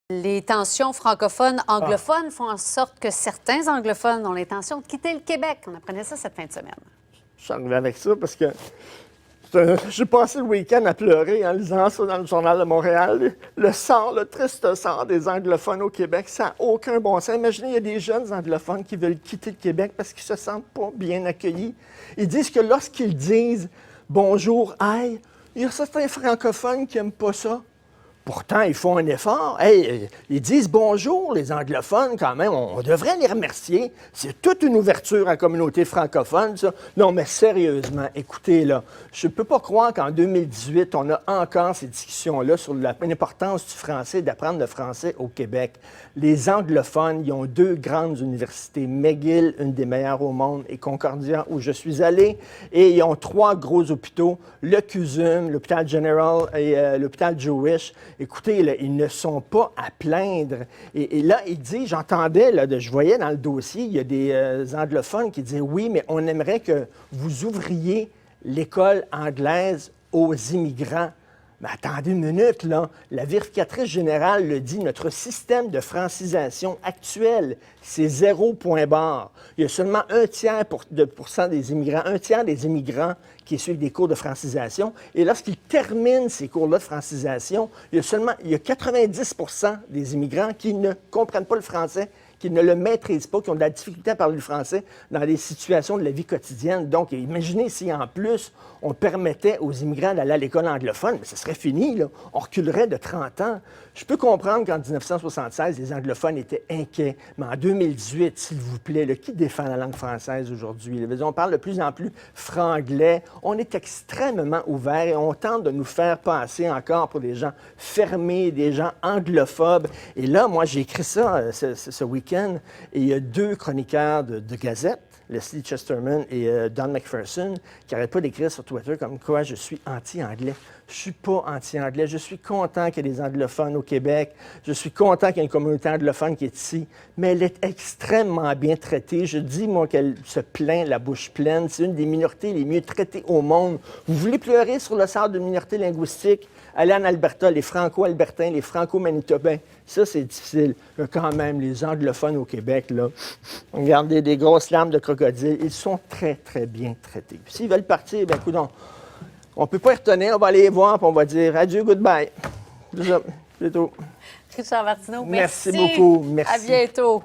Les tensions francophones-anglophones font en sorte que certains anglophones ont l'intention de quitter le Québec. On apprenait ça cette fin de semaine. Je suis arrivé avec ça parce que j'ai passé le week-end à pleurer en lisant ça dans le Journal de Montréal. Le triste sort des anglophones au Québec, ça n'a aucun bon sens. Imaginez, il y a des jeunes anglophones qui veulent quitter le Québec parce qu'ils ne se sentent pas bien accueillis. Ils disent que lorsqu'ils disent « bonjour, aïe », il y a certains francophones qui n'aiment pas ça. Pourtant, ils font un effort. Hey, ils disent bonjour, les anglophones, quand même. On devrait les remercier. C'est toute une ouverture à la communauté francophone, ça. Non, mais sérieusement, écoutez, là, je ne peux pas croire qu'en 2018, on a encore ces discussions-là sur l'importance du français, d'apprendre le français au Québec. Les anglophones, ils ont deux grandes universités. McGill, une des meilleures au monde, et Concordia, où je suis allé. Et ils ont trois gros hôpitaux, le CUSUM, l'hôpital General et l'hôpital Jewish. Écoutez, là, ils ne sont pas à plaindre. Et là, il dit, j'entendais, je voyais dans le dossier, il y a des anglophones qui disaient, oui, mais on aimerait que vous ouvriez l'école anglaise aux immigrants. Mais attendez une minute, là. La vérificatrice générale le dit, notre système de francisation actuel, c'est 0 point barre. Il y a seulement un tiers des immigrants qui suivent des cours de francisation. Et lorsqu'ils terminent ces cours-là de francisation, il y a 90 des immigrants qui ne comprennent pas le français, qui ne le maîtrisent pas, qui ont de la difficulté à parler le français dans des situations de la vie quotidienne. Donc, imaginez si, en plus, on permettait aux immigrants d'aller à l'école anglophone, mais ce serait fini, là. On reculerait de 30 ans. Je peux comprendre qu'en 1976, les anglophones étaient inquiets, mais en 2018, s'il vous plaît, là, qui défend la langue française aujourd'hui? On parle de plus en plus franglais. On est extrêmement ouvert et on tente de nous faire passer encore pour des gens fermés, des gens anglophobes. Et là, moi, j'ai écrit ça ce week-end. Et il y a deux chroniqueurs de Gazette, Leslie Chesterman et Don McPherson, qui n'arrêtent pas d'écrire sur Twitter comme quoi je suis anti-anglais. Je ne suis pas anti-anglais. Je suis content qu'il y ait des anglophones au Québec. Je suis content qu'il y ait une communauté anglophone qui est ici. Mais elle est extrêmement bien traitée. Je dis, moi, qu'elle se plaint la bouche pleine. C'est une des minorités les mieux traitées au monde. Vous voulez pleurer sur le sort d'une minorité linguistique? Allez en Alberta, les Franco-Albertains, les Franco-Manitobains. Ça, c'est difficile. Quand même, les anglophones au Québec, là, regardez des grosses larmes de crocodile. Ils sont très, très bien traités. Puis s'ils veulent partir, bien, écoute, on ne peut pas y retenir. On va aller les voir et on va dire adieu, goodbye. C'est ça. C'est tout. Richard Martineau, merci beaucoup. Merci. À bientôt.